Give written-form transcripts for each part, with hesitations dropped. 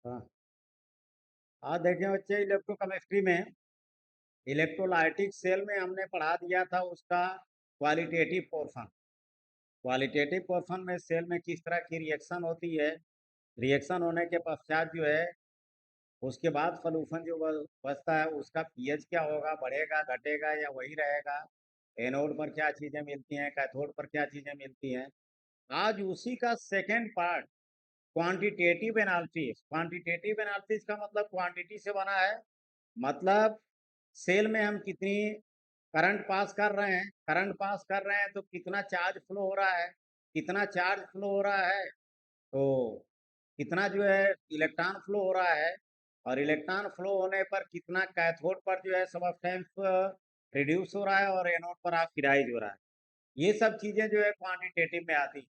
हाँ। आज देखें बच्चे, इलेक्ट्रोकेमिस्ट्री में इलेक्ट्रोलाइटिक सेल में हमने पढ़ा दिया था उसका क्वालिटेटिव पोर्शन। क्वालिटेटिव पोर्शन में सेल में किस तरह की रिएक्शन होती है, रिएक्शन होने के पश्चात जो है उसके बाद सॉल्यूशन जो बचता है उसका पीएच क्या होगा, बढ़ेगा घटेगा या वही रहेगा, एनोड पर क्या चीज़ें मिलती हैं, कैथोड पर क्या चीज़ें मिलती हैं। आज उसी का second part quantitative analysis. Quantitative analysis का मतलब क्वांटिटी से बना है, मतलब सेल में हम कितनी करंट पास कर रहे हैं, करंट पास कर रहे हैं तो कितना चार्ज फ्लो हो रहा है, कितना चार्ज फ्लो हो रहा है तो कितना जो है इलेक्ट्रॉन फ्लो हो रहा है, और इलेक्ट्रॉन फ्लो होने पर कितना कैथोड पर जो है सबस्टेंस रिड्यूस हो रहा है और एनोड पर ऑक्सीडाइज हो रहा है। ये सब चीज़ें जो है क्वांटिटेटिव में आती।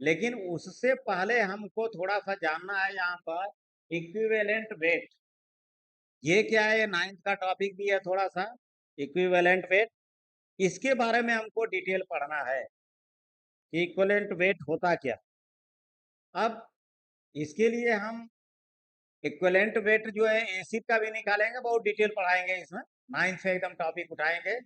लेकिन उससे पहले हमको थोड़ा सा जानना है यहाँ पर इक्विवेलेंट वेट। ये क्या है, ये 9th का टॉपिक भी है थोड़ा सा, इक्विवेलेंट वेट। इसके बारे में हमको डिटेल पढ़ना है कि इक्विवेलेंट वेट होता क्या। अब इसके लिए हम इक्विवेलेंट वेट जो है एसिड का भी निकालेंगे, बहुत डिटेल पढ़ाएंगे इसमें, 9th से एकदम टॉपिक उठाएंगे।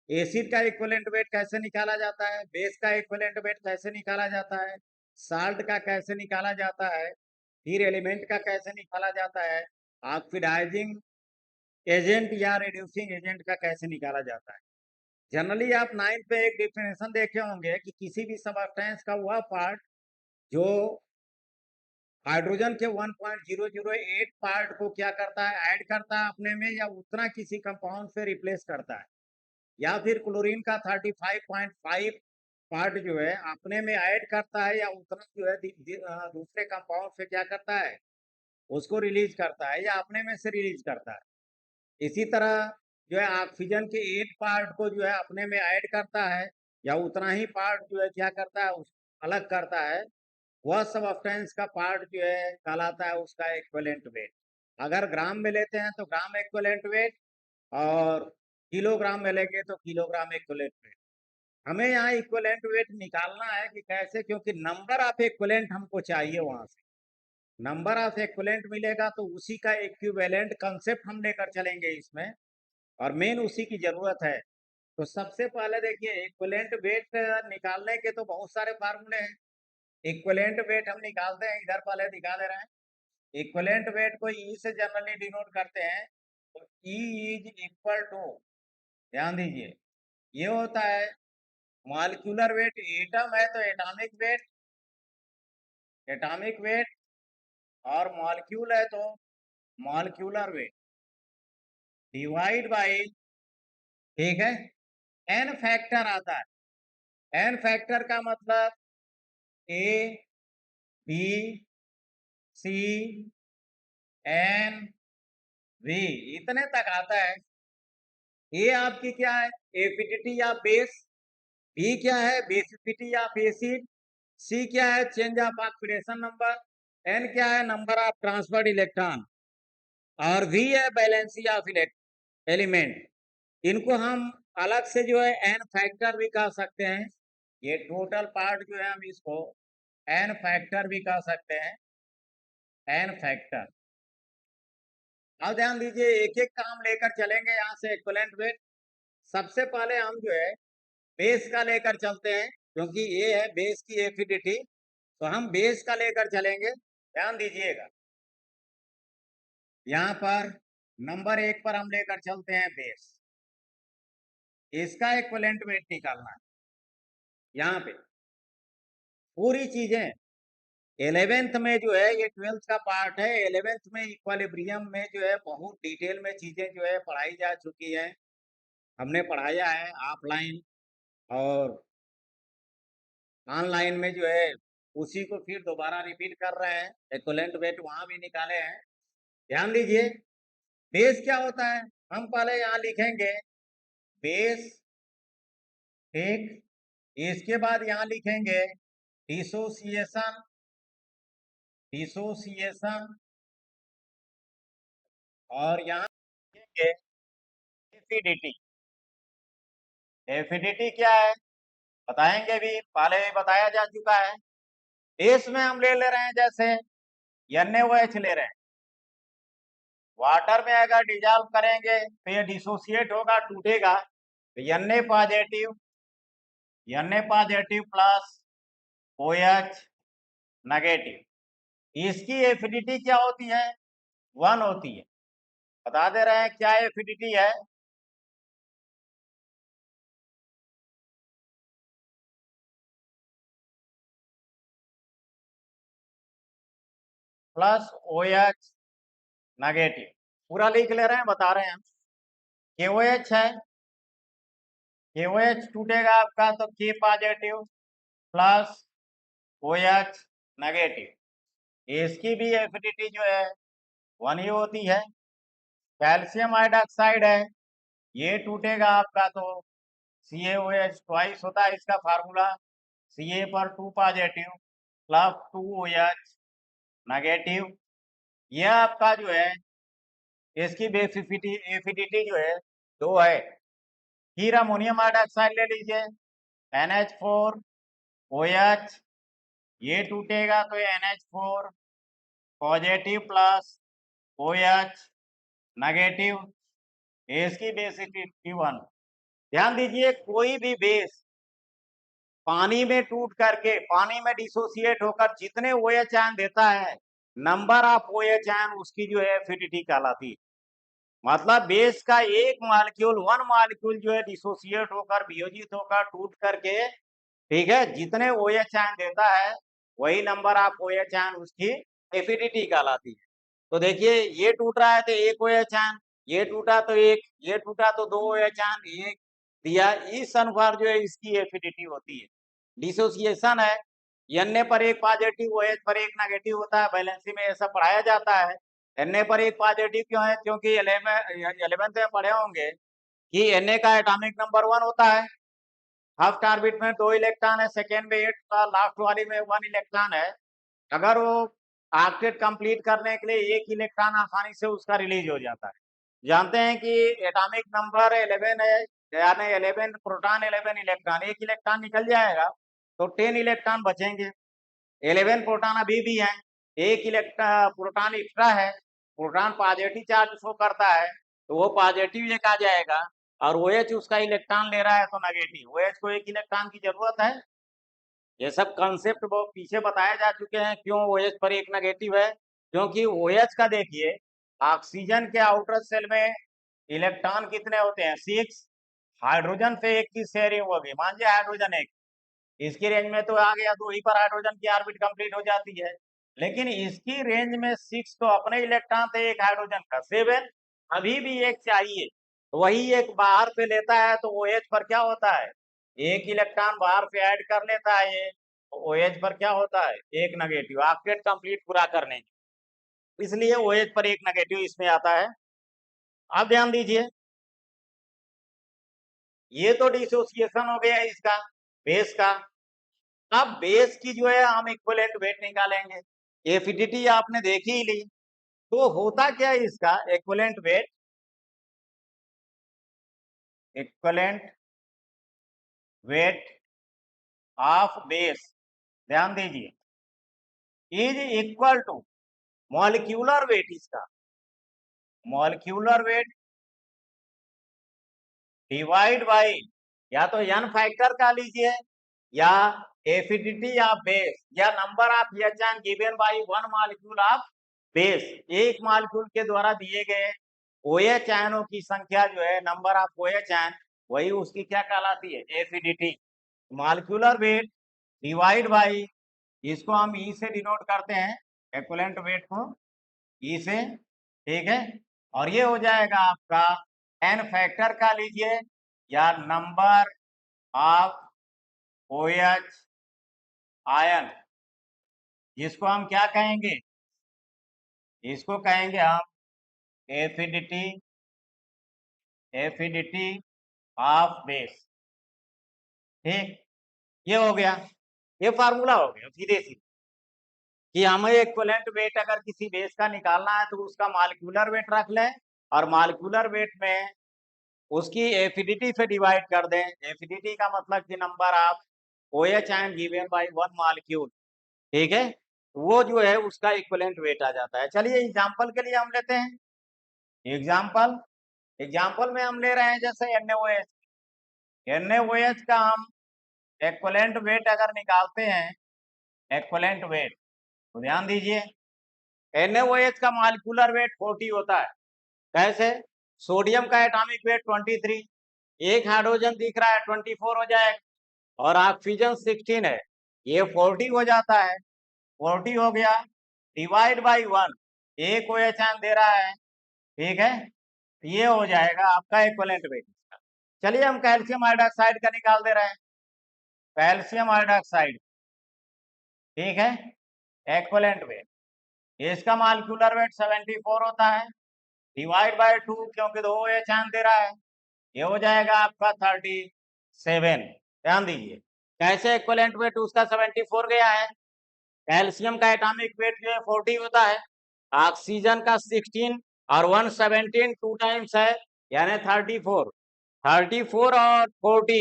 एसिड का इक्विवेलेंट वेट कैसे निकाला जाता है, बेस का इक्विवेलेंट वेट कैसे निकाला जाता है, साल्ट का कैसे निकाला जाता है, फिर एलिमेंट का कैसे निकाला जाता है, ऑक्सीडाइजिंग एजेंट या रिड्यूसिंग एजेंट का कैसे निकाला जाता है। जनरली आप 9th पे एक डिफिनेशन देखे होंगे कि किसी भी सबस्टेंस का वह पार्ट जो हाइड्रोजन के 1.008 पार्ट को क्या करता है, ऐड करता है अपने में, या उतना किसी कंपाउंड से रिप्लेस करता है, या फिर क्लोरीन का 35.5 पार्ट जो है अपने में ऐड करता है, या उतना जो है दूसरे कंपाउंड से क्या करता है, उसको रिलीज करता है या अपने में से रिलीज करता है। इसी तरह जो है ऑक्सीजन के 8 पार्ट को जो है अपने में ऐड करता है, या उतना ही पार्ट जो है क्या करता है, उस अलग करता है। वह सब्सटेंस का पार्ट जो है कहलाता है उसका इक्विवेलेंट वेट। अगर ग्राम में लेते हैं तो ग्राम इक्विवेलेंट वेट, और किलोग्राम में लेंगे तो किलोग्राम इक्विवेलेंट वेट। हमें यहाँ इक्विवेलेंट वेट निकालना है कि कैसे, क्योंकि नंबर ऑफ इक्विवेलेंट हमको चाहिए वहां से। नंबर ऑफ इक्विवेलेंट मिलेगा तो उसी का इक्विवेलेंट कंसेप्ट हम लेकर चलेंगे इसमें, और मेन उसी की जरूरत है। तो सबसे पहले देखिए, इक्विवेलेंट वेट निकालने के तो बहुत सारे फार्मूले हैं। इक्विवेलेंट वेट हम निकालते हैं, इधर पहले दिखा दे रहे हैं। इक्विवेलेंट वेट को ई से जनरली डिनोट करते हैं, तो ई इज इक्वल टू, ध्यान दीजिए, ये होता है मॉलिक्यूलर वेट। एटम है तो एटॉमिक वेट, एटॉमिक वेट, और मॉलिक्यूल है तो मॉलिक्यूलर वेट डिवाइड बाई, ठीक है, एन फैक्टर आता है। एन फैक्टर का मतलब A B C N V, इतने तक आता है। ए आपकी क्या है, एफिनिटी या बेस, बी क्या है, बेसिसिटी या बेसिड, सी क्या है, change of oxidation number, N क्या है, नंबर ऑफ ट्रांसफर्ड इलेक्ट्रॉन, और वी है बैलेंसी ऑफ एलिमेंट। इनको हम अलग से जो है एन फैक्टर भी कह सकते हैं। ये टोटल पार्ट जो है हम इसको एन फैक्टर भी कह सकते हैं, एन फैक्टर। अब ध्यान दीजिए, एक एक काम लेकर चलेंगे यहाँ से इक्विवेलेंट वेट। सबसे पहले हम जो है बेस का लेकर चलते हैं, क्योंकि ये है बेस की एफिनिटी, तो हम बेस का लेकर चलेंगे। ध्यान दीजिएगा, यहाँ पर नंबर 1 पर हम लेकर चलते हैं बेस। इसका इक्विवेलेंट वेट निकालना है। यहाँ पे पूरी चीजें 11th में जो है, ये 12th का पार्ट है, 11th में इक्विलिब्रियम में जो है बहुत डिटेल में चीजें जो है पढ़ाई जा चुकी हैं, हमने पढ़ाया है ऑफलाइन, और ऑनलाइन में जो है उसी को फिर दोबारा रिपीट कर रहे हैं, इक्विवेलेंट वेट वहां भी निकाले हैं। ध्यान दीजिए, बेस क्या होता है, हम पहले यहाँ लिखेंगे बेस, ठीक, इसके बाद यहाँ लिखेंगे डिसोसिएशन, डिसोसिएशन, और यहाँ लिखेंगे एसिडिटी। एसिडिटी क्या है बताएंगे भी, पहले भी बताया जा चुका है। बेस में हम ले रहे हैं जैसे NaOH ले रहे हैं, वाटर में अगर डिजॉल्व करेंगे तो ये डिसोसिएट होगा, टूटेगा, तो Na positive plus OH negative, इसकी एफिनिटी क्या होती है? 1 होती है। बता दे रहे हैं क्या एफिनिटी है? प्लस OH नेगेटिव, पूरा लिख ले रहे हैं, बता रहे हैं हम। KOH है, KOH टूटेगा आपका तो K positive plus OH negative, इसकी भी एफिनिटी जो है 1 ही होती है। कैल्शियम हाइड्रोक्साइड है, ये टूटेगा आपका तो CaOH ट्वाइस होता है इसका फार्मूला, Ca पर 2 पॉजिटिव प्लस 2OH नेगेटिव, यह आपका जो है इसकी एफिनिटी जो है 2 है। फिर अमोनियम हाइड्रोक्साइड ले लीजिए, NH4OH, ये टूटेगा तो NH4 positive plus OH negative, इसकी बेस 51। ध्यान दीजिए, कोई भी बेस पानी में टूट करके, पानी में डिसोसिएट होकर जितने OH आयन देता है, नंबर ऑफ OH आयन उसकी जो है एफिनिटी कहलाती है। मतलब बेस का एक मॉलिक्यूल, 1 मॉलिक्यूल जो है डिसोसिएट होकर, वियोजित होकर, टूट करके, ठीक है, जितने OH आयन देता है वही नंबर ऑफ OH आयन उसकी एफिनिटी कहलाती है। तो देखिए, ये टूट रहा है तो एक OH आयन, ये टूटा तो एक, ये टूटा तो 2 OH आयन, एक दिया, इस अनुसार जो है इसकी एफिनिटी होती है। डिसोसिएशन है, Na पर एक पॉजिटिव, OH पर एक नेगेटिव होता है, बैलेंसी में ऐसा पढ़ाया जाता है। Na पर एक पॉजिटिव क्यों है? क्योंकि 11th में पढ़े होंगे कि Na का एटॉमिक नंबर 1 होता है, फर्स्ट ऑर्बिट में 2 इलेक्ट्रॉन है, सेकेंड में 8, लास्ट वाली में 1 इलेक्ट्रॉन है। अगर वो ऑक्टेट कंप्लीट करने के लिए एक इलेक्ट्रॉन आसानी से उसका रिलीज हो जाता है। जानते हैं कि एटॉमिक नंबर 11 है, यानी 11 प्रोटॉन, 11 इलेक्ट्रॉन, एक इलेक्ट्रॉन निकल जाएगा तो 10 इलेक्ट्रॉन बचेंगे। 11 प्रोटॉन अभी भी हैं, एक इलेक्ट्रॉन प्रोटॉन एक्स्ट्रा है, प्रोटॉन पॉजिटिव चार्ज शो करता है तो वो पॉजिटिव एक आ जाएगा, और OH उसका इलेक्ट्रॉन ले रहा है तो नेगेटिव, OH को एक इलेक्ट्रॉन की जरूरत है। ये सब कंसेप्ट वो पीछे बताए जा चुके हैं, क्यों OH पर एक नेगेटिव है, क्योंकि OH का देखिए, ऑक्सीजन के आउटर सेल में इलेक्ट्रॉन कितने होते हैं? 6, हाइड्रोजन पे एक की शेयरिंग होगी, मान लीजिए हाइड्रोजन एक, इसकी रेंज में तो आ गया, तो वहीं पर हाइड्रोजन की ऑर्बिट कंप्लीट हो जाती है। लेकिन इसकी रेंज में 6 तो अपने इलेक्ट्रॉन थे, एक हाइड्रोजन का 7, अभी भी एक चाहिए, तो वही एक बाहर पे लेता है तो OH पर क्या होता है? एक इलेक्ट्रॉन बाहर पे ऐड कर लेता है ये, तो OH पर क्या होता है? एक नेगेटिव, ऑक्टेट कंप्लीट पूरा करने की, इसलिए OH पर एक नेगेटिव इसमें आता है। अब ध्यान दीजिए, ये तो डिसोसिएशन हो गया इसका, बेस का। अब बेस की जो है हम इक्विवेलेंट वेट निकालेंगे, एफिनिटी आपने देखी ही ली, तो होता क्या है इसका equivalent weight? Equivalent weight of base, ध्यान दीजिए, is equal to molecular weight, इसका मॉलिक्यूलर वेट डिवाइड बाय, या तो n फैक्टर का लीजिए, या एफिनिटी ऑफ बेस, या number of H ion given by 1 molecule of base, एक मॉलिक्यूल के द्वारा दिए गए OH आयनों की संख्या जो है, नंबर ऑफ OH आयन, वही उसकी क्या कहलाती है? Affinity. Molecular weight divide bye, इसको हम E से डिनोट करते हैं, इक्विवेलेंट वेट को E से, ठीक है, और ये हो जाएगा आपका n फैक्टर का लीजिए, या नंबर ऑफ OH आयन, जिसको हम क्या कहेंगे? इसको कहेंगे हम एफिनिटी, एफिनिटी ऑफ बेस, ठीक, ये हो गया, ये फार्मूला हो गया सीधे सीधे, कि हमें इक्विवेलेंट वेट अगर किसी बेस का निकालना है तो उसका मॉलिक्यूलर वेट रख लें, और मॉलिक्यूलर वेट में उसकी एफिनिटी से डिवाइड कर दें। एफिनिटी का मतलब कि number of OH ion given by 1 molecule, ठीक है, वो जो है उसका इक्विवेलेंट वेट आ जाता है। चलिए एग्जांपल के लिए हम लेते हैं, एग्जांपल एग्जांपल में हम ले रहे हैं जैसे NaOH। NaOH का हम इक्विवेलेंट वेट अगर निकालते हैं, इक्विवेलेंट वेट, तो ध्यान दीजिए NaOH का मॉलिक्यूलर वेट 40 होता है। कैसे? सोडियम का एटॉमिक वेट 23, एक हाइड्रोजन दिख रहा है 24 हो जाएगा, और ऑक्सीजन 16 है, ये 40 हो जाता है। 40 हो गया, डिवाइड बाई 1, एक OH दे रहा है, ठीक है, ये हो जाएगा आपका इक्विवेलेंट वेट। चलिए हम कैल्शियम हाइड्रोक्साइड का निकाल दे रहे हैं, कैल्शियम हाइड्रोक्साइड, ठीक है, इक्विवेलेंट वेट, इसका मॉलिक्यूलर वेट 74 होता है, डिवाइड बाय 2, क्योंकि 2 OH दे रहा है, ये हो जाएगा आपका 37। ध्यान दीजिए कैसे इक्विवेलेंट वेट उसका 74 गया है। कैल्शियम का एटॉमिक वेट जो है 40 होता है, ऑक्सीजन का 16 और 117 टू टाइम्स है, यानी 34, 34 और 40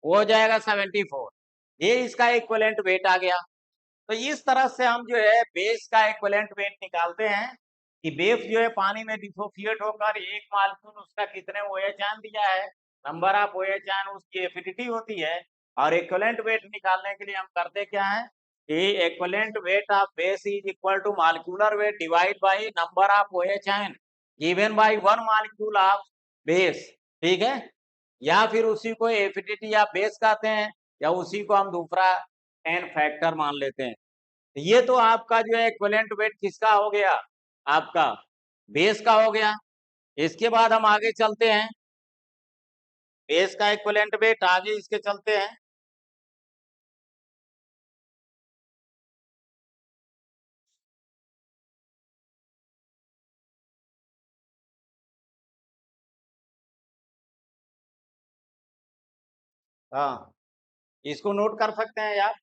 हो जाएगा 74, ये इसका इक्विवेलेंट वेट आ गया। तो इस तरह से हम जो है बेस का इक्विवेलेंट वेट निकालते हैं कि बेस जो है पानी में डिसोसिएट होकर एक मालिक्यूल उसका कितने OH आयन दिया है, नंबर ऑफ OH आयन उसकी एफिनिटी होती है। और इक्विवेलेंट वेट निकालने के लिए हम करते क्या है कि equivalent weight of base is equal to molecular weight divide by number of OH ion given by one molecule of base, ठीक है, या फिर उसी को एफिनिटी या बेस कहते हैं, या उसी को हम दूसरा एन फैक्टर मान लेते हैं। ये तो आपका जो है इक्विवेलेंट वेट किसका हो गया, आपका बेस का हो गया। इसके बाद हम आगे चलते हैं, बेस का इक्विवेलेंट वेट आगे इसके चलते हैं। हाँ, इसको नोट कर सकते हैं यार,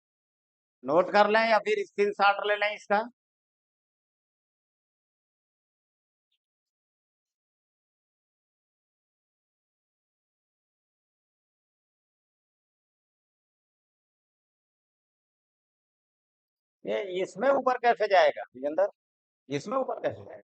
नोट कर लें या फिर स्क्रीनशॉट ले लें इसका। ये इसमें ऊपर कैसे जाएगा विजेंद्र, इसमें ऊपर कैसे जाएगा?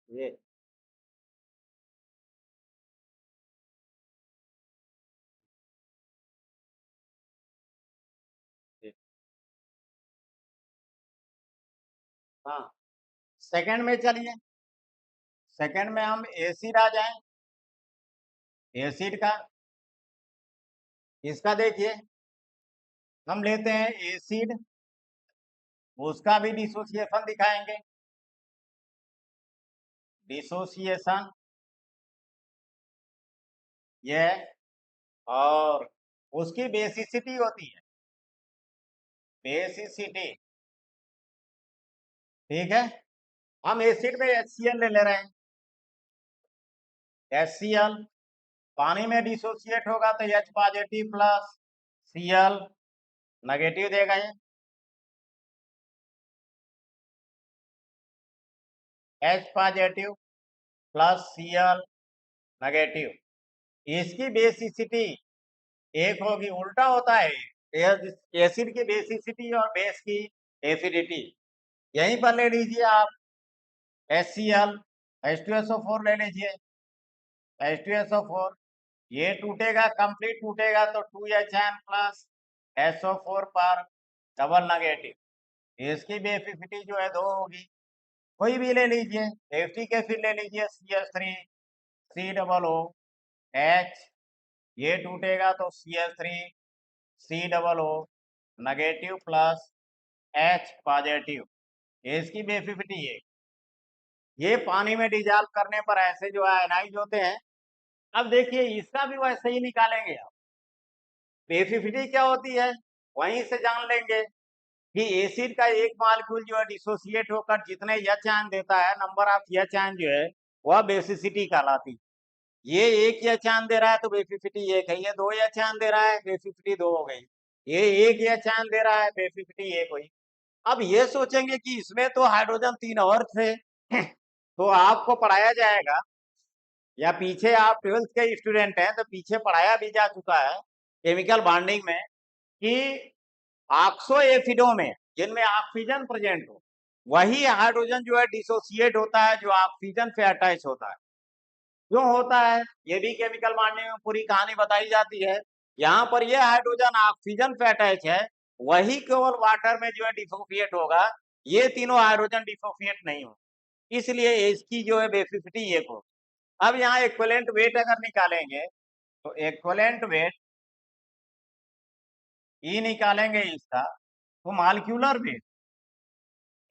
ये ये। हाँ, सेकंड में चलिए, सेकंड में हम एसिड आ जाए, एसिड का, इसका देखिए हम लेते हैं एसिड, उसका भी डिसोसिएशन दिखाएंगे, डिसोसिएशन ये, और उसकी बेसिसिटी होती है, बेसिसिटी, ठीक है। हम एसिड में HCl ले रहे हैं, HCl पानी में डिसोसिएट होगा तो H positive plus Cl negative देगा ये, H positive plus Cl negative, इसकी बेसिसिटी एक होगी, उल्टा होता है एसिड की बेसिसिटी और बेस की एसिडिटी। यहीं पर ले लीजिए आप HCl, H2SO4 ले लीजिए, H2SO4 ये टूटेगा, कंप्लीट टूटेगा तो 2HN प्लस SO4 पर डबल नेगेटिव, इसकी बेसिसिटी जो है 2 होगी। कोई भी ले लीजिए, एसिटिक एसिड ले लीजिए CH3 C double O H, ये टूटेगा तो CH3 C double O negative plus H positive, इसकी बेसिसिटी ये पानी में डिजॉल्व करने पर ऐसे जो आयनाइज होते हैं। अब देखिए इसका भी वैसे ही निकालेंगे आप, बेसिसिटी क्या होती है वहीं से जान लेंगे कि एसिड का एक मॉलिक्यूल जो है डिसोसिएट होकर जितने H आयन देता है, नंबर ऑफ H आयन जो है वह बेसिसिटी कहलाती है। ये एक या चांद दे रहा है तो बेसिसिटी एक है, ये दो या चांद दे रहा है बेसिसिटी दो हो गई, ये एक या चांद दे रहा है बेसिसिटी एक हुई। अब ये सोचेंगे कि इसमें तो हाइड्रोजन 3 और थे तो आपको पढ़ाया जाएगा, या पीछे आप 12th के स्टूडेंट हैं तो पीछे पढ़ाया भी जा चुका है केमिकल बॉन्डिंग में कि ऑक्सो एसिडों में जिनमें ऑक्सीजन प्रेजेंट हो वही हाइड्रोजन जो है डिसोसिएट होता है जो ऑक्सीजन से अटैच होता है। क्यों होता है ये भी केमिकल बॉन्डिंग में पूरी कहानी बताई जाती है। यहाँ पर ये हाइड्रोजन ऑक्सीजन पे अटैच है, वही केवल वाटर में जो है डिसोसिएट होगा, ये तीनों हाइड्रोजन डिसोसिएट नहीं हो, इसलिए इसकी जो है बेसिसिटी एक हो। अब यहाँ इक्विवेलेंट वेट अगर निकालेंगे तो इक्विवेलेंट वेट ई निकालेंगे इसका, तो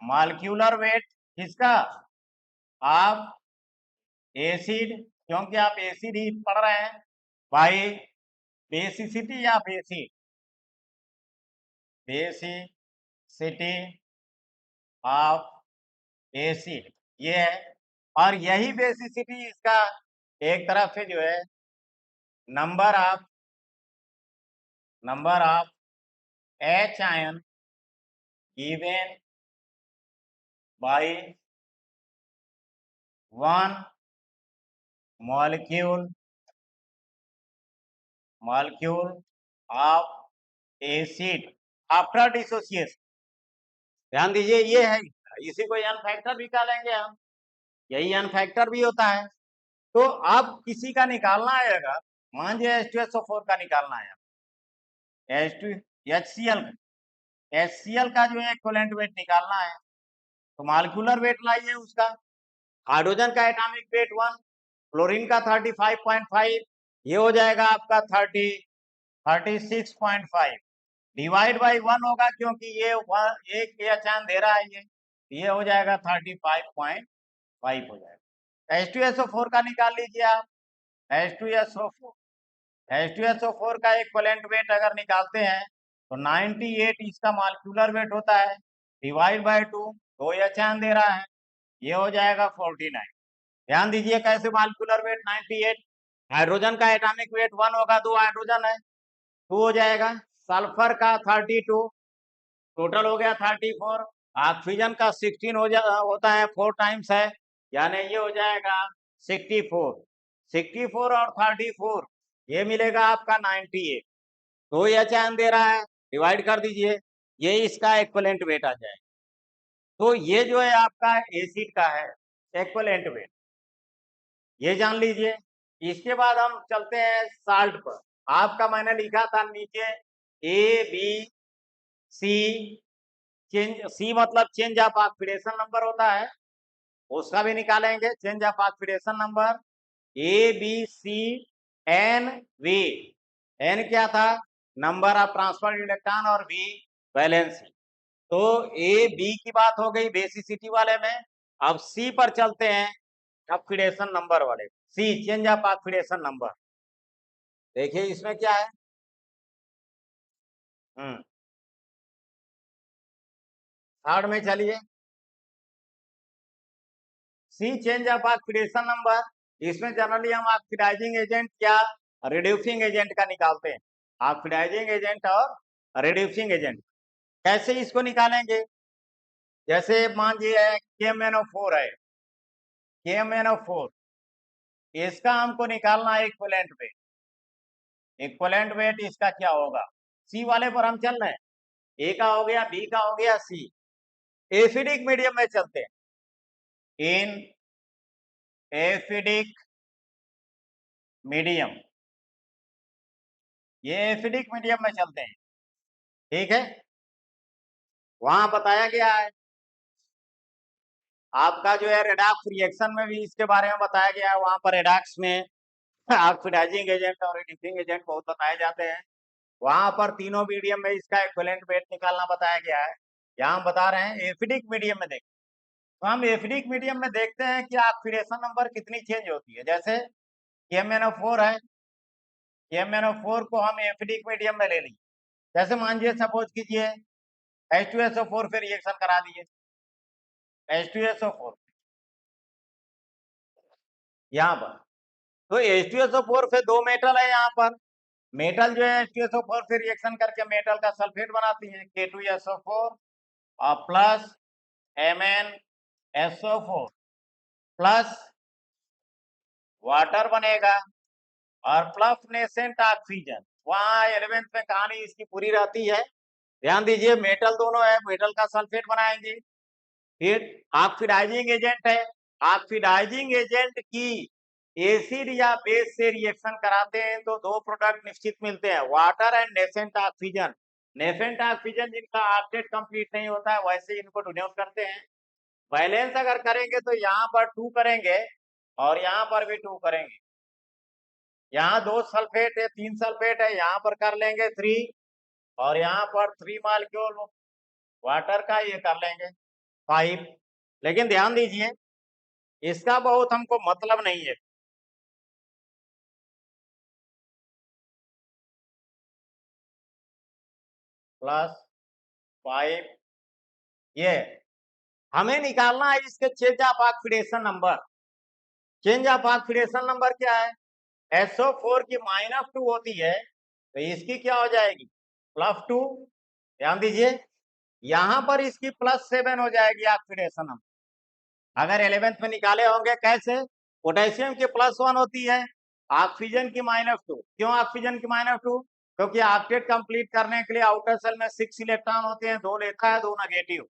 मॉलिक्यूलर वेट किसका, आप एसिड, क्योंकि आप एसिड ही पढ़ रहे हैं भाई, बेसिसिटी या बेसिसिटी ऑफ एसिड ये है, और यही बेसिसिटी इसका एक तरफ से जो है number of H ion given by one molecule of acid after dissociation. ध्यान दीजिए ये है, इसी को एन फैक्टर भी निकालेंगे हम, यही एन फैक्टर भी होता है। तो अब किसी का निकालना आएगा, मान लीजिए H2SO4 का निकालना है, H2 HCl HCl का जो है इक्विवेलेंट वेट निकालना है, तो मॉलिक्यूलर वेट लाइए उसका, हाइड्रोजन का एटॉमिक वेट 1, क्लोरीन का 35.5, ये हो जाएगा आपका 36.5 डिवाइड बाई 1 होगा क्योंकि ये एक या चांद दे रहा है, ये हो जाएगा 35.5 हो जाएगा। H2SO4 का निकाल लीजिए आप, H2SO4 H2SO4 का इक्विवेलेंट वेट अगर निकालते हैं तो 98 इसका मॉलिक्यूलर वेट होता है, डिवाइड बाय 2, दो या चांद दे रहा है, ये हो जाएगा 49। ध्यान दीजिए कैसे मॉलिक्यूलर वेट 98, हाइड्रोजन का एटॉमिक वेट 1 होगा, 2 हाइड्रोजन है, 2 हो जाएगा, सल्फर का 32, टोटल हो गया 34, ऑक्सीजन का 16 होता है, 4 टाइम्स है, यानी ये हो जाएगा 64, 64 और 34 ये मिलेगा आपका 98, तो यह चांद दे रहा है, डिवाइड कर दीजिए, ये इसका इक्विवेलेंट वेट आ जाएगा। तो ये जो है आपका एसिड का है इक्विवेलेंट वेट, ये जान लीजिए। इसके बाद हम चलते हैं साल्ट पर, आपका मैंने लिखा था नीचे ए बी सी, सी मतलब चेंज ऑफ ऑक्सीडेशन नंबर होता है, उसका भी निकालेंगे change of oxidation number, A B C N V, N क्या था, नंबर ऑफ ट्रांसफर इलेक्ट्रॉन, और वी वैलेंसी। तो ए बी की बात हो गई बेसिसिटी वाले में, अब सी पर चलते हैं ऑक्सीडेशन नंबर वाले, सी चेंज ऑफ ऑक्सीडेशन नंबर। देखिए इसमें क्या है, थर्ड में चलिए, सी चेंज ऑफ ऑक्सीडेशन नंबर, इसमें जनरली हम ऑक्सीडाइजिंग एजेंट या रिड्यूसिंग एजेंट का निकालते हैं, ऑक्सीडाइजिंग एजेंट और रिड्यूसिंग एजेंट। कैसे इसको निकालेंगे, जैसे मान लीजिए KMnO4 है, KMnO4 इसका हमको निकालना है इक्विवेलेंट वेट, इक्विवेलेंट वेट इसका क्या होगा, सी वाले पर हम चल रहे हैं, ए का हो गया, बी का हो गया, सी। एसिडिक मीडियम में चलते हैं, इन एसिडिक मीडियम, ये एसिडिक मीडियम में चलते हैं, ठीक है। वहां बताया गया है आपका जो है रेडॉक्स रिएक्शन में भी इसके बारे में बताया गया है, वहां पर रेडॉक्स में ऑक्सीडाइजिंग एजेंट और रिड्यूसिंग एजेंट बहुत बताए जाते हैं, वहां पर तीनों मीडियम में इसका इक्विवेलेंट वेट निकालना बताया गया है। यहाँ हम बता रहे हैं एसिडिक मीडियम में देखते, तो हम एसिडिक मीडियम में देखते हैं कि ऑक्सीडेशन नंबर कितनी चेंज होती है। जैसे KMnO4 है, KMnO4 को हम एसिडिक मीडियम में ले लीजिए, जैसे मान लीजिए सपोज कीजिए H2SO4 से रिएक्शन करा दिए, H2SO4 यहाँ पर तो H2SO4 से दो मेटल है यहाँ पर, मेटल जो है H2SO4 से रिएक्शन करके मेटल का सल्फेट बनाती है K2SO4 और प्लस MnSO4 प्लस वाटर बनेगा और प्लस नेसेंट ऑक्सीजन। वहां 11th में कहानी इसकी पूरी रहती है। ध्यान दीजिए, मेटल दोनों है, मेटल का सल्फेट बनाएंगे, फिर ऑक्सीडाइजिंग एजेंट है, ऑक्सीडाइजिंग एजेंट की एसिड या बेस से रिएक्शन कराते हैं तो दो प्रोडक्ट निश्चित मिलते हैं, water and nascent oxygen. Nascent oxygen जिनका ऑक्टेट कंप्लीट नहीं होता है वैसे इनको डिनोट करते हैं। बैलेंस अगर करेंगे तो यहाँ पर 2 करेंगे और यहाँ पर भी 2 करेंगे। यहाँ 2 सल्फेट है, 3 सल्फेट है, यहाँ पर कर लेंगे 3 और यहाँ पर 3 मॉलिक्यूल वाटर का ये कर लेंगे 5। लेकिन ध्यान दीजिए, इसका बहुत हमको मतलब नहीं है। +5 ये हमें निकालना है इसके change of oxidation number. Change of oxidation number क्या है? SO4 की -2 होती है तो इसकी क्या हो जाएगी? +2। ध्यान दीजिए, यहां पर इसकी +7 हो जाएगी ऑक्सीडेशन नंबर। अगर 11th में निकाले होंगे कैसे? पोटेशियम की +1 होती है, ऑक्सीजन की -2। क्यों ऑक्सीजन की -2? क्योंकि ऑक्टेट कंप्लीट करने के लिए आउटर सेल में 6 इलेक्ट्रॉन होते हैं, 2 लेता है 2 नेगेटिव।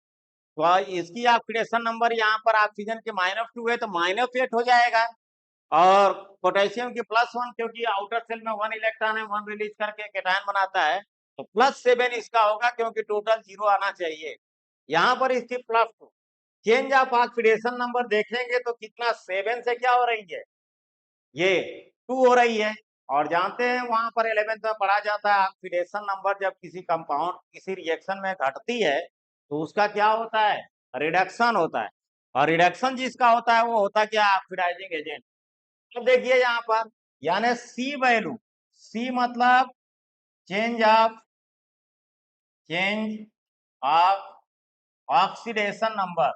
तो इसकी ऑक्सीडेशन नंबर यहाँ पर ऑक्सीजन की -2 है तो -8 हो जाएगा और पोटेशियम की +1 क्योंकि आउटर सेल में 1 इलेक्ट्रॉन है, 1 रिलीज करके केटायन बनाता है तो +7 इसका होगा क्योंकि टोटल 0 आना चाहिए। यहाँ पर इसकी +2। चेंज ऑफ ऑक्सीडेशन नंबर देखेंगे तो कितना 7 से क्या हो रही है? ये 2 हो रही है। और जानते हैं वहां पर 11th में पढ़ा जाता है ऑक्सीडेशन नंबर जब किसी कंपाउंड किसी रिएक्शन में घटती है तो उसका क्या होता है? रिडक्शन होता है। और रिडक्शन जिसका होता है वो होता क्या? Oxidising agent. अब देखिए यहाँ पर, यानी सी वैल्यू, सी मतलब change of oxidation number,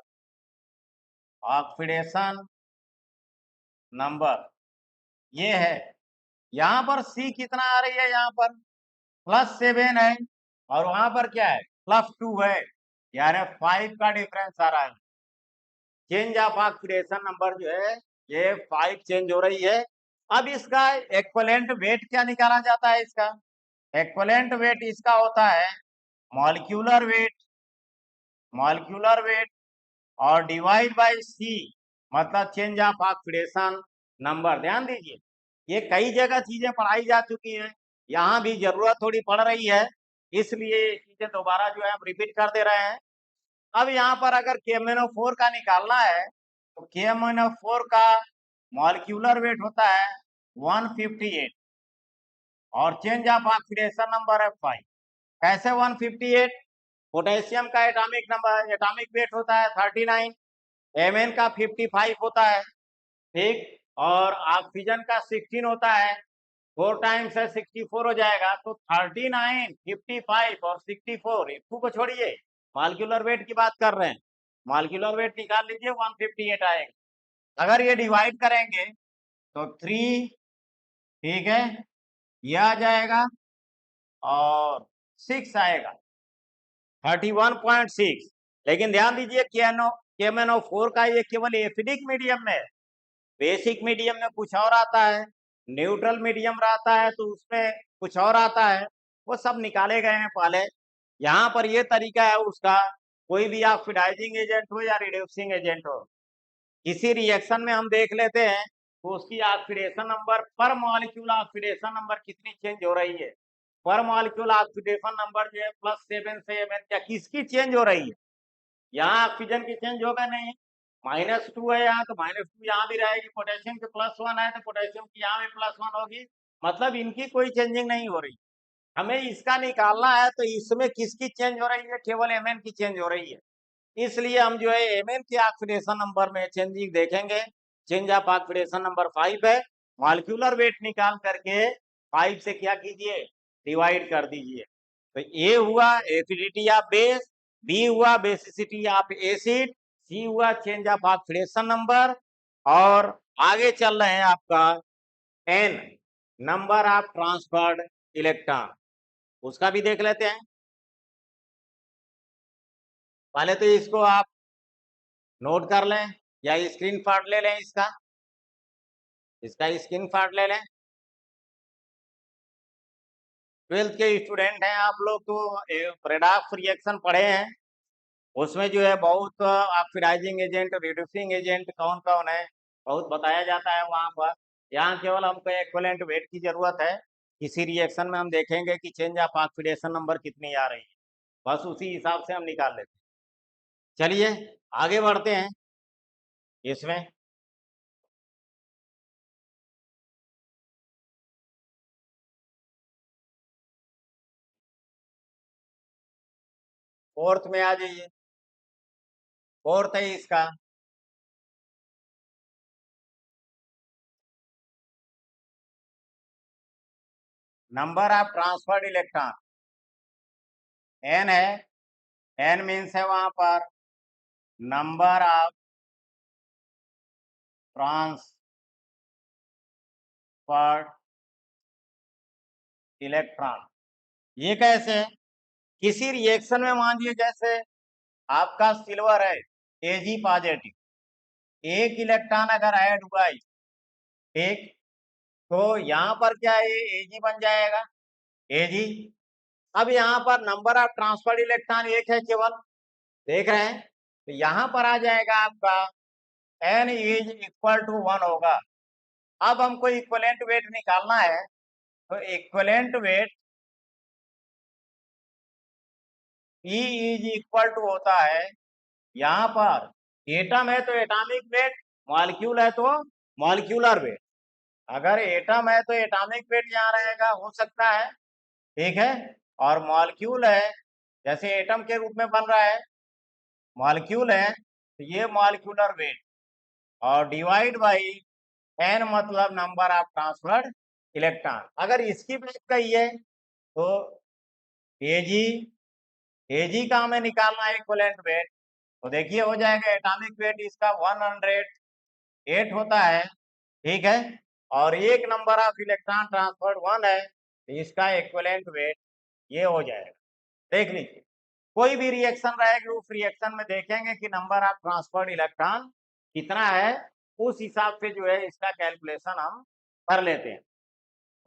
oxidation number ये है। यहाँ पर सी कितना आ रही है? यहाँ पर +7 है और वहां पर क्या है? +2 है, यानी 5 का डिफरेंस आ रहा है। चेंज ऑफ ऑक्सीडेशन नंबर जो है ये 5 चेंज हो रही है। अब इसका एक्विवेलेंट वेट क्या निकाला जाता है? इसका एक्विवेलेंट वेट इसका होता है मॉलिक्यूलर वेट, मॉलिक्यूलर वेट और डिवाइड बाय सी मतलब चेंज ऑफ ऑक्सीडेशन नंबर। ध्यान दीजिए, ये कई जगह चीजें पढ़ाई जा चुकी हैं, यहाँ भी जरूरत थोड़ी पड़ रही है इसलिए चीजें दोबारा जो है हम रिपीट कर दे रहे हैं। अब यहाँ पर अगर KMnO4 का निकालना है तो KMnO4 का मॉलिक्यूलर वेट होता है 158 और चेंज ऑफ ऑक्सीडेशन नंबर है 5। कैसे 158? पोटेशियम का एटॉमिक नंबर, एटॉमिक वेट होता है 39, Mn का 55 होता है, ठीक, और ऑक्सीजन का 16 होता है, 4 टाइम्स है 64 हो जाएगा। तो 39, 55 और 64, टू को छोड़िए, मॉलिक्यूलर वेट की बात कर रहे हैं, मॉलिक्यूलर वेट निकाल लीजिए 158 आएगा। अगर ये डिवाइड करेंगे तो 3, ठीक है, ये आ जाएगा और 6 आएगा, 31.6। लेकिन ध्यान दीजिए KMnO4 का ये केवल एसिडिक मीडियम में, बेसिक मीडियम में कुछ और आता है, न्यूट्रल मीडियम रहता है तो उसमें कुछ और आता है, वो सब निकाले गए हैं पहले। यहाँ पर ये तरीका है उसका, कोई भी ऑक्सीडाइजिंग एजेंट हो या रिड्यूसिंग एजेंट हो, किसी रिएक्शन में हम देख लेते हैं तो उसकी ऑक्सीडेशन नंबर पर मॉलिक्यूल ऑक्सीडेशन नंबर कितनी चेंज हो रही है। पर मॉलिक्यूल ऑक्सीडेशन नंबर जो है +7 से Mn क्या किसकी चेंज हो रही है? यहाँ ऑक्सीजन की चेंज होगा नहीं, -2 है यहाँ तो -2 यहाँ भी रहेगी, पोटेशियम की +1 है तो पोटेशियम की यहाँ भी +1 होगी, मतलब इनकी कोई चेंजिंग नहीं हो रही। हमें इसका निकालना है तो इसमें किसकी चेंज हो रही है? केवल Mn की चेंज हो रही है। इसलिए हम जो है Mn के ऑक्सीडेशन नंबर में चेंजिंग देखेंगे। चेंज ऑफ ऑक्सीडेशन नंबर 5 है, मॉलिक्यूलर वेट निकाल करके 5 से क्या कीजिए? डिवाइड कर दीजिए। तो ए हुआ एसिडिटी ऑफ बेस, बी हुआ बेसिसिटी ऑफ एसिड, सी हुआ चेंज ऑफ ऑक्सीडेशन नंबर और आगे चल रहे हैं आपका N number of transferred electron, उसका भी देख लेते हैं। पहले तो इसको आप नोट कर लें या स्क्रीन शॉट ले लें, इसका स्क्रीन शॉट ले लें। 12th के स्टूडेंट हैं आप लोग, तो रेडॉक्स रिएक्शन पढ़े हैं, उसमें जो है बहुत ऑक्सीडाइजिंग एजेंट, रिड्यूसिंग एजेंट कौन कौन है बहुत बताया जाता है वहां पर। यहाँ केवल हमको एक्विवेलेंट वेट की जरूरत है। किसी रिएक्शन में हम देखेंगे कि चेंज ऑफ ऑक्सीडेशन नंबर कितनी आ रही है, बस उसी हिसाब से हम निकाल लेते हैं। चलिए आगे बढ़ते हैं इसमें। फोर्थ में आ जाइए। फोर्थ है इसका number of transferred electron, N है। एन मीन्स है वहां पर नंबर ऑफ ट्रांसफर्ड इलेक्ट्रॉन। ये कैसे? किसी रिएक्शन में मान लीजिए जैसे आपका सिल्वर है, Ag पॉजिटिव, एक इलेक्ट्रॉन अगर ऐड हुआ है, ठीक, तो यहाँ पर क्या है, ये Ag बन जाएगा, Ag। अब यहाँ पर नंबर ऑफ ट्रांसफर्ड इलेक्ट्रॉन एक है केवल, देख रहे हैं, तो यहाँ पर आ जाएगा आपका N इज इक्वल टू 1 होगा। अब हमको इक्विवेलेंट वेट निकालना है, तो equivalent weight E is equal to होता है, यहाँ पर एटम है तो एटॉमिक वेट, मॉलिक्यूल है तो मॉलिक्यूलर वेट। अगर एटम है तो एटॉमिक वेट यहाँ रहेगा, हो सकता है, ठीक है। और मॉलिक्यूल है, जैसे एटम के रूप में बन रहा है, मॉलिक्यूल है तो ये मॉलिक्यूलर वेट, और डिवाइड बाई एन मतलब नंबर ऑफ ट्रांसफर्ड इलेक्ट्रॉन। अगर इसकी बात कहिए तो एजी, एजी का हमें निकालना है इक्विवेलेंट वेट, तो देखिए हो जाएगा एटॉमिक वेट इसका 108 होता है, ठीक है। और एक नंबर ऑफ इलेक्ट्रॉन ट्रांसफर्ड 1 है, तो इसका इक्विवेलेंट वेट ये हो जाएगा। देख लीजिए, कोई भी रिएक्शन रहेगी उस रिएक्शन में देखेंगे कि नंबर ऑफ ट्रांसफर्ड इलेक्ट्रॉन कितना है, उस हिसाब से जो है इसका कैलकुलेशन हम कर लेते हैं।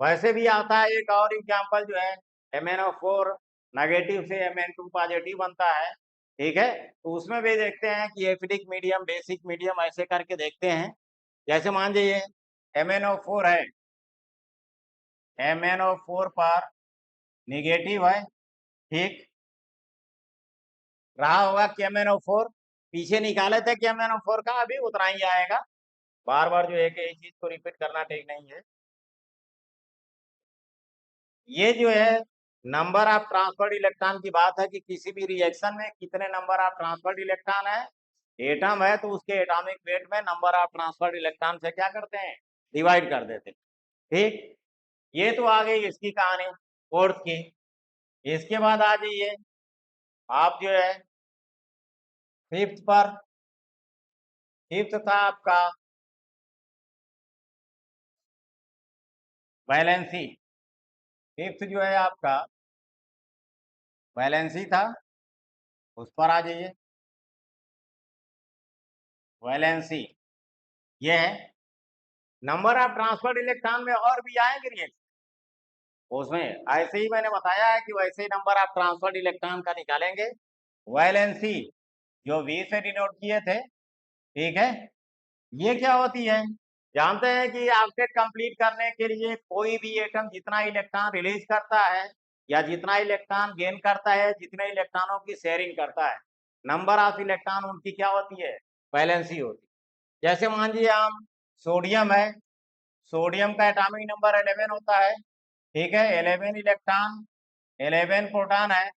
वैसे भी आता है एक और एग्जांपल जो है, MnO4 नेगेटिव से Mn2 पॉजिटिव बनता है, ठीक है। तो उसमें भी देखते हैं कि एसिडिक मीडियम, बेसिक मीडियम, ऐसे करके देखते हैं। जैसे मान लीजिए MnO4 है, MnO4 पर निगेटिव है, ठीक, रहा होगा कि MnO4 पीछे निकाले थे कि MnO4 का, अभी उतना ही आएगा, बार बार जो है कि एक चीज को रिपीट करना ठीक नहीं है। ये जो है नंबर ऑफ ट्रांसफर्ड इलेक्ट्रॉन की बात है कि किसी भी रिएक्शन में कितने नंबर ऑफ ट्रांसफर्ड इलेक्ट्रॉन है। एटम है तो उसके एटॉमिक वेट में नंबर ऑफ ट्रांसफर्ड इलेक्ट्रॉन से क्या करते हैं, डिवाइड कर देते हैं, ठीक। ये तो आ गई इसकी कहानी फोर्थ की। इसके बाद आ जाइए आप जो है फिफ्थ पर। फिफ्थ था आपका वैलेंसी। फिफ्थ जो है आपका वैलेंसी था, उस पर आ जाइए। वैलेंसी ये है नंबर ऑफ ट्रांसफर्ड इलेक्ट्रॉन में, और भी आएंगे रिएक्शन उसमें, ऐसे ही मैंने बताया है कि वैसे ही नंबर ऑफ ट्रांसफर्ड इलेक्ट्रॉन का निकालेंगे। वैलेंसी जो V से डिनोट किए थे, ठीक है। ये क्या होती है, जानते हैं कि ऑक्टेट कंप्लीट करने के लिए कोई भी एटम जितना इलेक्ट्रॉन रिलीज करता है या जितना इलेक्ट्रॉन गेन करता है, जितने इलेक्ट्रॉनों की शेयरिंग करता है, नंबर ऑफ इलेक्ट्रॉन उनकी क्या होती है, वैलेंसी होती है। जैसे मान लीजिए हम सोडियम है, सोडियम का एटॉमिक नंबर 11 होता है, ठीक है। 11 इलेक्ट्रॉन, 11 प्रोटॉन है,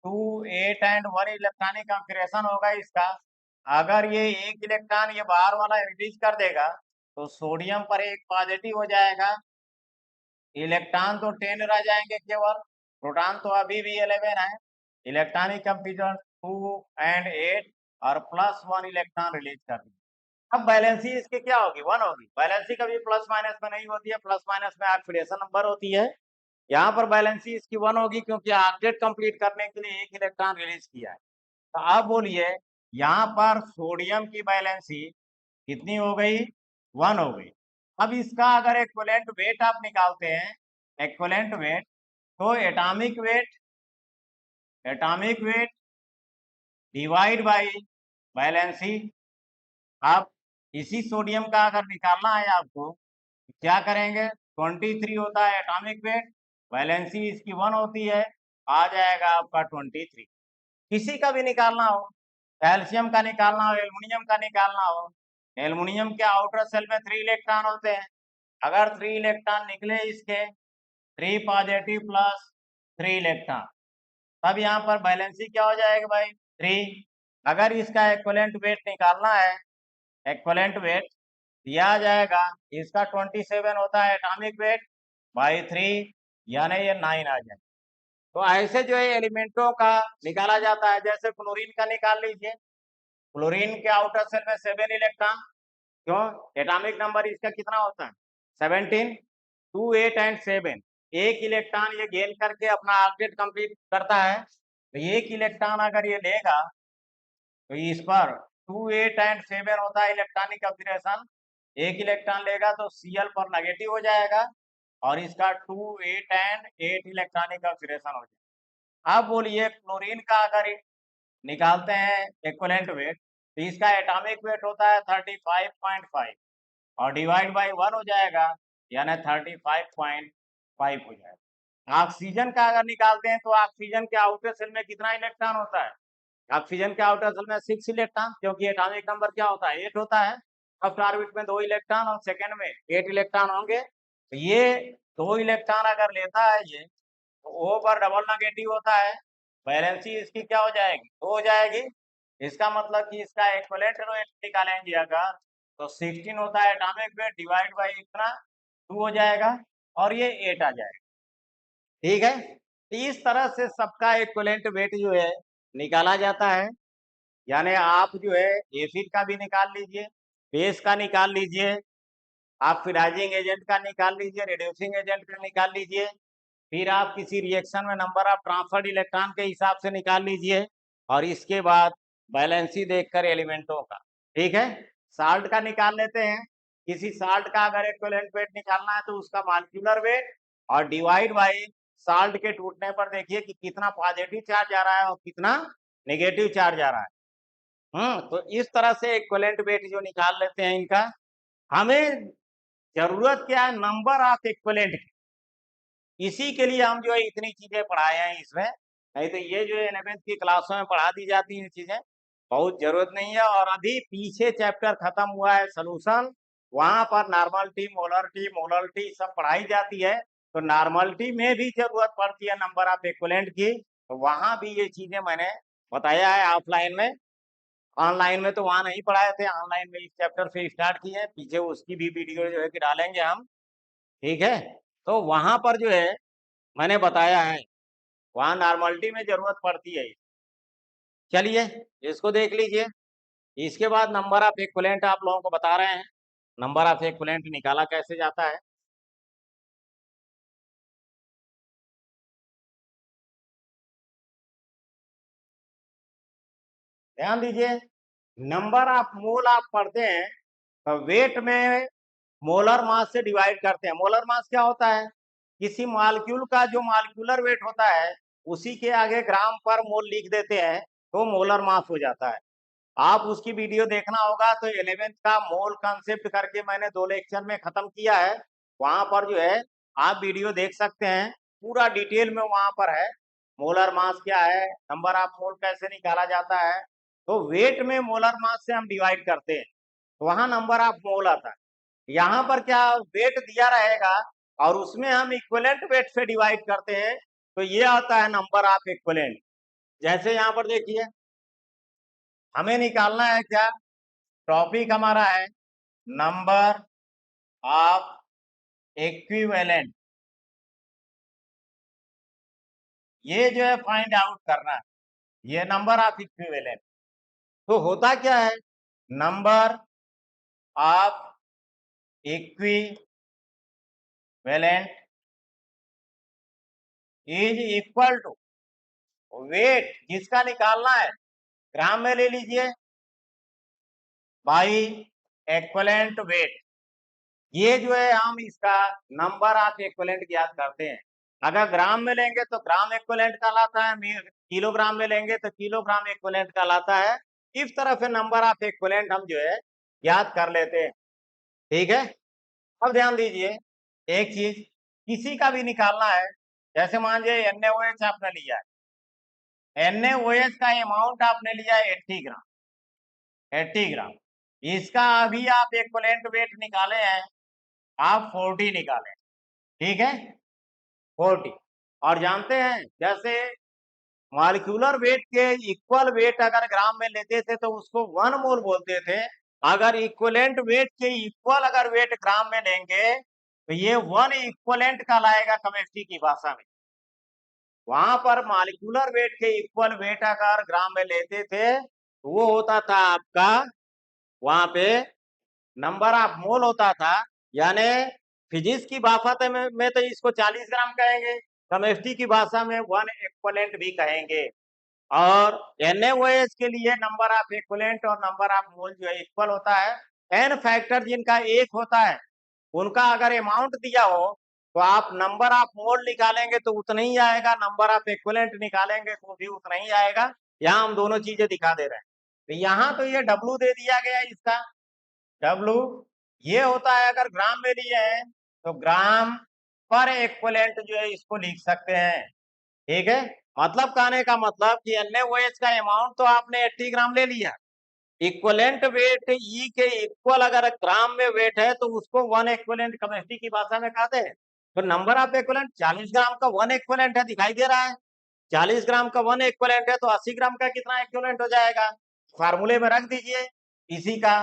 2 8 एंड 1 इलेक्ट्रॉनिक कॉन्फ़िगरेशन होगा इसका। अगर ये एक इलेक्ट्रॉन ये बाहर वाला रिलीज कर देगा तो सोडियम पर एक पॉजिटिव हो जाएगा, इलेक्ट्रॉन तो 10 रह जाएंगे केवल, प्रोटॉन तो अभी भी 11 है। इलेक्ट्रॉनिक कॉन्फ़िगरेशन 2 एंड 8 और +1 इलेक्ट्रॉन रिलीज कर देंगे। अब बैलेंसी इसकी क्या होगी, 1 होगी। बैलेंसी कभी प्लस माइनस में नहीं होती है, प्लस माइनस में ऑक्सीडेशन नंबर होती है। यहाँ पर बैलेंसी इसकी 1 होगी क्योंकि ऑक्टेट कंप्लीट करने के लिए एक इलेक्ट्रॉन रिलीज किया है। तो आप बोलिए यहाँ पर सोडियम की बैलेंसी कितनी हो गई, 1 हो गई। अब इसका अगर इक्विवेलेंट वेट आप निकालते हैं, इक्विवेलेंट वेट, तो atomic weight divide bye valency. आप इसी सोडियम का अगर निकालना है आपको, तो क्या करेंगे, 23 होता है एटॉमिक वेट, वैलेंसी इसकी 1 होती है, आ जाएगा आपका 23। किसी का भी निकालना हो, कैल्शियम का निकालना हो, एल्युमिनियम का निकालना हो, एल्युमिनियम के आउटर सेल में 3 इलेक्ट्रॉन होते हैं। अगर 3 इलेक्ट्रॉन निकले इसके, 3 पॉजिटिव प्लस 3 इलेक्ट्रॉन, तब यहाँ पर बैलेंसी क्या हो जाएगा भाई, 3। अगर इसका इक्विवेलेंट वेट निकालना है, इक्विवेलेंट वेट दिया जाएगा, इसका 27 होता है एटॉमिक वेट बाई 3, यानी ये 9 आ जाए। तो ऐसे जो है एलिमेंटों का निकाला जाता है। जैसे क्लोरीन का निकाल लीजिए, क्लोरीन के आउटर सेल में 7 इलेक्ट्रॉन, क्यों, एटॉमिक नंबर इसका कितना होता है, 17, 2, 8 एंड 7। एक इलेक्ट्रॉन ये गेन करके अपना ऑर्बिट कंप्लीट करता है। तो एक इलेक्ट्रॉन अगर ये लेगा, तो इस पर 2, 8 एंड 7 होता है इलेक्ट्रॉनिक कंफिगरेशन। एक इलेक्ट्रॉन लेगा तो Cl पर नेगेटिव हो जाएगा, और इसका 2, 8 एंड 8 इलेक्ट्रॉनिक कंफिगरेशन हो जाएगा। अब बोलिए क्लोरीन का अगर निकालते हैं इक्विवेलेंट वेट, तो इसका एटॉमिक वेट होता है 35.5, और डिवाइड बाय 1 हो जाएगा, यानी 35.5 हो जाएगा। ऑक्सीजन का अगर निकालते हैं, तो ऑक्सीजन के आउटर सेल में कितना इलेक्ट्रॉन होता है, ऑक्सीजन के आउटर सेल में 6 इलेक्ट्रॉन, क्योंकि एटॉमिक नंबर क्या होता है, 8 होता है। फर्स्ट ऑर्बिट में 2 इलेक्ट्रॉन और सेकंड में 8 इलेक्ट्रॉन होंगे। तो ये 2 इलेक्ट्रॉन अगर लेता है ये, तो O पर डबल नेगेटिव होता है, वैलेंसी इसकी क्या हो जाएगी, 2 हो जाएगी। इसका मतलब कि इसका इक्विवेलेंट वेट निकालेंगे अगर, तो 16 होता है एटॉमिक वेट, डिवाइड बाई इतना 2 हो जाएगा, और ये 8 आ जाएगा। ठीक है, तो इस तरह से सबका इक्विवेलेंट वेट जो है निकाला जाता है। यानी आप जो है एसिड का भी निकाल लीजिए, बेस का निकाल लीजिए, आप फिनाइजिंग एजेंट का निकाल लीजिए, रिड्यूसिंग एजेंट का निकाल लीजिए, फिर आप किसी रिएक्शन में नंबर ऑफ ट्रांसफर्ड इलेक्ट्रॉन के हिसाब से निकाल लीजिए, और इसके बाद बैलेंसी देखकर एलिमेंटों का। ठीक है, साल्ट का निकाल लेते हैं। किसी साल्ट का अगर इक्विवेलेंट वेट निकालना है, तो उसका मॉलिक्यूलर वेट और डिवाइड बाई साल्ट के टूटने पर देखिए कि कितना पॉजिटिव चार्ज आ रहा है और कितना नेगेटिव चार्ज आ रहा है। तो इस तरह से इक्विवेलेंट वेट जो निकाल लेते हैं इनका। हमें जरूरत क्या है, नंबर ऑफ इक्विवेलेंट की। इसी के लिए हम जो है इतनी चीजें पढ़ाए हैं इसमें, नहीं तो ये जो है 11th की क्लासों में पढ़ा दी जाती हैं चीजें, बहुत जरूरत नहीं है। और अभी पीछे चैप्टर खत्म हुआ है सोल्यूशन, वहां पर नॉर्मलिटी, मोलरिटी सब पढ़ाई जाती है। तो नॉर्मलिटी में भी जरूरत पड़ती है नंबर ऑफ इक्विवेलेंट की, तो वहां भी ये चीजें मैंने बताया है ऑफलाइन में। ऑनलाइन में तो वहां नहीं पढ़ाए थे, ऑनलाइन में इस चैप्टर से स्टार्ट किए हैं, पीछे उसकी भी वीडियो जो है कि डालेंगे हम। ठीक है, तो वहां पर जो है मैंने बताया है, वहां नॉर्मलिटी में जरूरत पड़ती है। चलिए इसको देख लीजिए। इसके बाद नंबर ऑफ इक्विवेलेंट आप लोगों को बता रहे हैं, नंबर ऑफ इक्विवेलेंट निकाला कैसे जाता है। ध्यान दीजिए, नंबर ऑफ मोल आप पढ़ते हैं, तो वेट में मोलर मास से डिवाइड करते हैं। मोलर मास क्या होता है, किसी मॉलिक्यूल का जो मॉलिक्यूलर वेट होता है, उसी के आगे ग्राम पर मोल लिख देते हैं, तो मोलर मास हो जाता है। आप उसकी वीडियो देखना होगा, तो 11th का मोल कंसेप्ट करके मैंने 2 लेक्चर में खत्म किया है। वहां पर जो है आप वीडियो देख सकते हैं, पूरा डिटेल में वहां पर है, मोलर मास क्या है, नंबर ऑफ मोल कैसे निकाला जाता है। तो वेट में मोलर मास से हम डिवाइड करते हैं, तो वहां नंबर ऑफ मोल आता है। यहाँ पर क्या, वेट दिया रहेगा, और उसमें हम इक्विवेलेंट वेट से डिवाइड करते हैं, तो ये आता है नंबर ऑफ इक्विवेलेंट। जैसे यहाँ पर देखिए, हमें निकालना है क्या, टॉपिक हमारा है नंबर ऑफ इक्विवेलेंट, ये जो है फाइंड आउट करना है, ये नंबर ऑफ इक्विवेलेंट। तो होता क्या है, number of equivalent is equal to weight, जिसका निकालना है ग्राम में ले लीजिए, बाई इक्विवेलेंट वेट। ये जो है हम इसका नंबर ऑफ इक्विवेलेंट ज्ञात करते हैं। अगर ग्राम में लेंगे तो ग्राम इक्विवेलेंट कहलाता है, किलोग्राम में लेंगे तो किलोग्राम इक्विवेलेंट कहलाता है। इस तरह से नंबर ऑफ इक्विवेलेंट हम जो है ज्ञात कर लेते हैं। ठीक है, अब ध्यान दीजिए एक चीज, किसी का भी निकालना है, जैसे मान लीजिए NaOH आपने लिया है, NaOH का अमाउंट आपने लिया है 80 ग्राम, 80 ग्राम। इसका अभी आप इक्विवेलेंट वेट निकाले हैं, आप 40 निकाले, ठीक है, 40। और जानते हैं जैसे मॉलिक्यूलर वेट के इक्वल वेट अगर ग्राम में लेते थे तो उसको 1 मोल बोलते थे। अगर इक्विवेलेंट वेट के इक्वल अगर वेट ग्राम में लेंगे तो ये 1 इक्विवेलेंट कहलाएगा केमिस्ट्री की भाषा में। वहां पर मॉलिक्यूलर वेट के इक्वल वेट अगर ग्राम में लेते थे तो वो होता था आपका, वहां पे नंबर ऑफ मोल होता था, यानी फिजिक्स की भाषा में तो इसको 40 ग्राम कहेंगे, केमिस्ट्री की भाषा में 1 इक्विवेलेंट भी कहेंगे। और NaOH के लिए नंबर ऑफ इक्विवेलेंट और नंबर ऑफ मोल जो है इक्वल होता है। n फैक्टर जिनका 1 होता है उनका अगर अमाउंट दिया हो तो आप नंबर ऑफ मोल निकालेंगे तो उतना ही आएगा, नंबर ऑफ इक्विवेलेंट निकालेंगे तो भी उतना ही आएगा। यहाँ हम दोनों चीजें दिखा दे रहे हैं। तो यहाँ तो ये W दे दिया गया इसका, W ये होता है, अगर ग्राम में लिए हैं तो ग्राम पर इक्विवेलेंट जो है इसको लिख सकते हैं। ठीक है, मतलब कहने का मतलब कि NaOH का अमाउंट तो आपने 80 ग्राम ले लिया, इक्विवेलेंट वेट E के इक्वल अगर ग्राम में वेट है तो उसको 1 इक्विवेलेंट केमिस्ट्री की भाषा में कहते हैं। तो नंबर ऑफ इक्विवेलेंट 40 ग्राम का 1 इक्विवेलेंट है, दिखाई दे रहा है, 40 ग्राम का 1 इक्विवेलेंट है तो 80 ग्राम का कितना इक्विवेलेंट हो जाएगा, फार्मूले में रख दीजिए इसी का,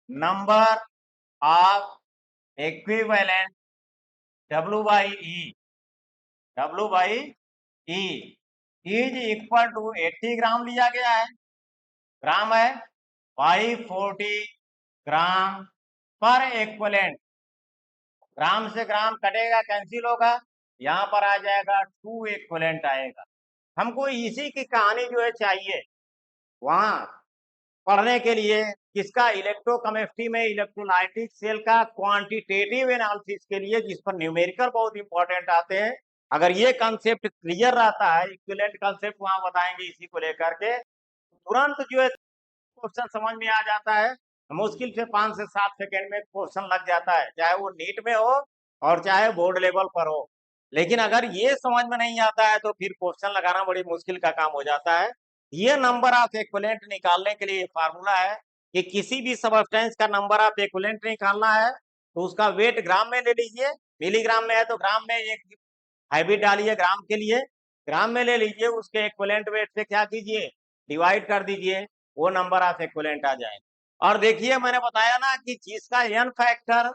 number of equivalent W by E, W by E is equal to 80 gram लिया गया है, ग्राम है, बाई 40 ग्राम पर इक्विवेलेंट। ग्राम से ग्राम कटेगा, कैंसिल होगा, यहाँ पर आ जाएगा 2 इक्विवेलेंट आएगा। हमको इसी की कहानी जो है चाहिए वहां पढ़ने के लिए, किसका, इलेक्ट्रोकेमिस्ट्री में इलेक्ट्रोलाइटिक सेल का क्वांटिटेटिव एनालिसिस के लिए, जिस पर न्यूमेरिकल बहुत इंपॉर्टेंट आते हैं। अगर ये कंसेप्ट क्लियर रहता है, इक्विवेलेंट कंसेप्ट वहां बताएंगे इसी को लेकर के, तुरंत जो है क्वेश्चन समझ में आ जाता है। मुश्किल से 5 से 7 सेकेंड में क्वेश्चन लग जाता है, चाहे वो नीट में हो और चाहे बोर्ड लेवल पर हो। लेकिन अगर ये समझ में नहीं आता है तो फिर क्वेश्चन लगाना बड़ी मुश्किल का काम हो जाता है। ये नंबर ऑफ इक्विवेलेंट निकालने के लिए फार्मूला है कि किसी भी सबस्टेंस का नंबर ऑफ इक्विवेलेंट निकालना है तो उसका वेट ग्राम में ले लीजिए, मिलीग्राम में है तो ग्राम में एक हाइब्रिड डालिए, ग्राम के लिए ग्राम में ले लीजिए, उसके इक्विवेलेंट वेट से क्या कीजिए, डिवाइड कर दीजिए, वो नंबर ऑफ इक्विवेलेंट आ जाए। और देखिए मैंने बताया ना कि जिसका n फैक्टर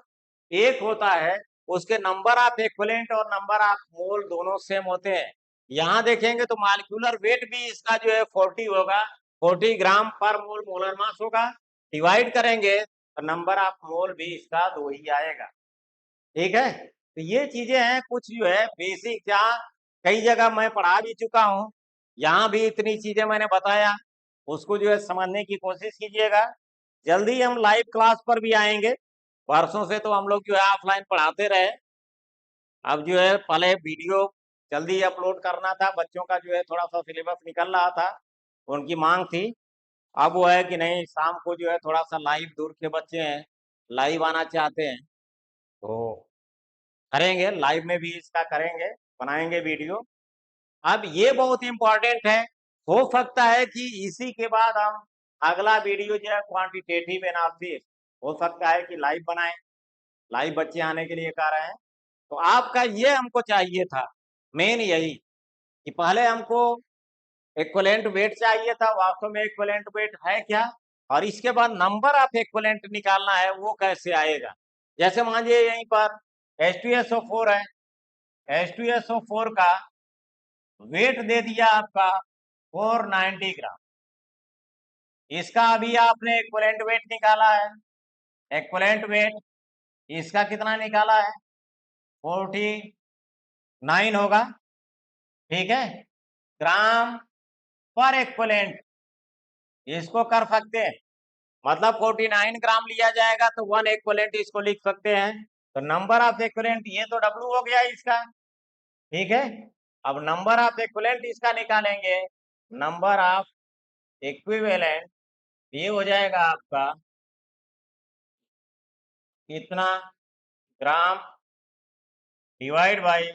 1 होता है उसके नंबर ऑफ इक्विवेलेंट और नंबर ऑफ मोल दोनों सेम होते हैं। यहाँ देखेंगे तो मॉलिक्यूलर वेट भी इसका जो है 40 होगा, 40 ग्राम पर मोल मोलर मास होगा, डिवाइड करेंगे तो नंबर ऑफ मोल भी इसका 2 ही आएगा। ठीक है, तो ये चीजें हैं कुछ जो है बेसिक, जहाँ कई जगह मैं पढ़ा भी चुका हूँ, यहाँ भी इतनी चीजें मैंने बताया, उसको जो है समझने की कोशिश कीजिएगा। जल्दी हम लाइव क्लास पर भी आएंगे, वर्षों से तो हम लोग जो है ऑफलाइन पढ़ाते रहे, अब जो है पहले वीडियो जल्दी अपलोड करना था, बच्चों का जो है थोड़ा सा सिलेबस निकल रहा था, उनकी मांग थी। अब वो है कि नहीं, शाम को जो है थोड़ा सा लाइव, दूर के बच्चे हैं लाइव आना चाहते हैं तो करेंगे, लाइव में भी इसका करेंगे, बनाएंगे वीडियो। अब ये बहुत इंपॉर्टेंट है, हो सकता है कि इसी के बाद हम अगला वीडियो जो है क्वांटिटेटिव एनालिसिस, हो सकता है कि लाइव बनाएं, लाइव बच्चे आने के लिए कह रहे हैं। तो आपका ये हमको चाहिए था, मेन यही कि पहले हमको इक्विवेलेंट वेट चाहिए था, वास्तव में इक्विवेलेंट वेट है क्या, और इसके बाद नंबर ऑफ इक्विवेलेंट निकालना है, वो कैसे आएगा। जैसे मान लीजिए यहीं पर H2SO4 है, H2SO4 का वेट दे दिया आपका 490 ग्राम, इसका अभी आपने इक्विवेलेंट वेट निकाला है, इक्विवेलेंट वेट इसका कितना निकाला है, 49 होगा, ठीक है। ग्राम पर इक्विवेलेंट इसको कर सकते हैं, मतलब 49 ग्राम लिया जाएगा तो 1 इक्विवेलेंट इसको लिख सकते हैं। तो नंबर ऑफ इक्विवेलेंट ये तो W हो गया इसका, ठीक है। अब नंबर ऑफ इक्विवेलेंट इसका निकालेंगे, नंबर ऑफ इक्विवेलेंट ये हो जाएगा आपका कितना, ग्राम डिवाइड बाई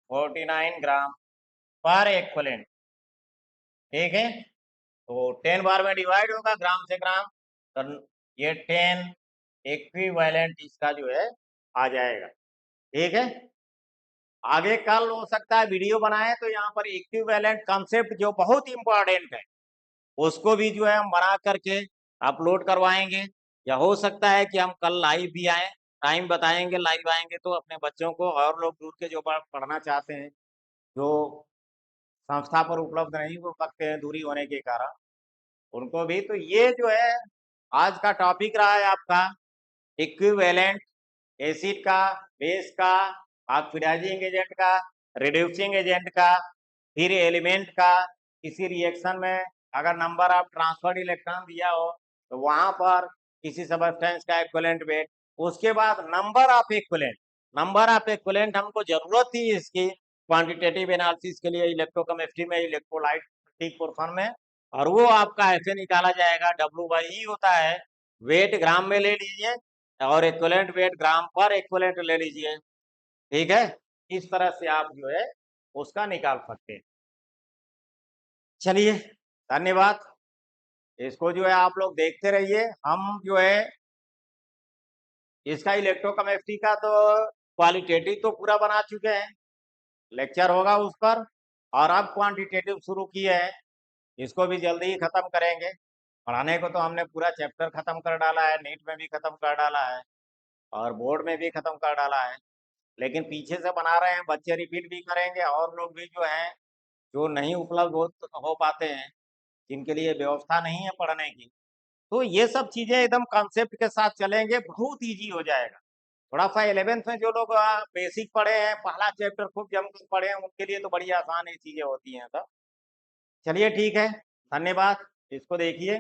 49 ग्राम पर इक्विवेलेंट, ठीक है। तो 10 बार में डिवाइड होगा ग्राम से ग्राम, तो ये 10 इक्विवेलेंट इसका जो है आ जाएगा, ठीक है। आगे कल हो सकता है वीडियो बनाए तो यहाँ पर इक्विवेलेंट कंसेप्ट जो बहुत इंपॉर्टेंट है उसको भी जो है हम बना करके अपलोड करवाएंगे, या हो सकता है कि हम कल लाइव भी आए, टाइम बताएंगे, लाइव आएंगे तो अपने बच्चों को और लोग दूर के जो पढ़ना चाहते हैं, जो संस्था पर उपलब्ध नहीं हो सकते हैं दूरी होने के कारण, उनको भी। तो ये जो है आज का टॉपिक रहा है आपका इक्विवेलेंट एसिड का, बेस का, ऑक्सीडाइजिंग एजेंट का, रिड्यूसिंग एजेंट का, फिर एलिमेंट का। किसी रिएक्शन में अगर नंबर ऑफ ट्रांसफर्ड इलेक्ट्रॉन दिया हो तो वहां पर किसी सबस्टेंस का इक्विवेलेंट वेट, उसके बाद number of equivalent, number of equivalent हमको जरूरत थी इसकी क्वांटिटेटिव एनालिसिस के लिए इलेक्ट्रोकेमिस्ट्री में, इलेक्ट्रोलाइट पोर्शन में, और वो आपका ऐसे निकाला जाएगा, W/E होता है, वेट ग्राम में ले लीजिए और इक्विवेलेंट वेट ग्राम पर इक्विवेलेंट ले लीजिए, ठीक है। इस तरह से आप जो है उसका निकाल सकते हैं। चलिए, धन्यवाद। इसको जो है आप लोग देखते रहिए। हम जो है इसका इलेक्ट्रोकेमिस्ट्री का तो क्वालिटेटिव तो पूरा बना चुके हैं, लेक्चर होगा उस पर, और अब क्वांटिटेटिव शुरू किए हैं, इसको भी जल्दी ही खत्म करेंगे। पढ़ाने को तो हमने पूरा चैप्टर खत्म कर डाला है, नीट में भी खत्म कर डाला है और बोर्ड में भी खत्म कर डाला है, लेकिन पीछे से बना रहे हैं, बच्चे रिपीट भी करेंगे और लोग भी जो हैं जो नहीं उपलब्ध हो पाते हैं, जिनके लिए व्यवस्था नहीं है पढ़ने की, तो ये सब चीजें एकदम कॉन्सेप्ट के साथ चलेंगे, बहुत इजी हो जाएगा। थोड़ा सा 11th में जो लोग बेसिक पढ़े हैं, पहला चैप्टर खूब जमकर पढ़े हैं, उनके लिए तो बड़ी आसान ये चीजें होती हैं। तो चलिए ठीक है, धन्यवाद। इसको देखिए।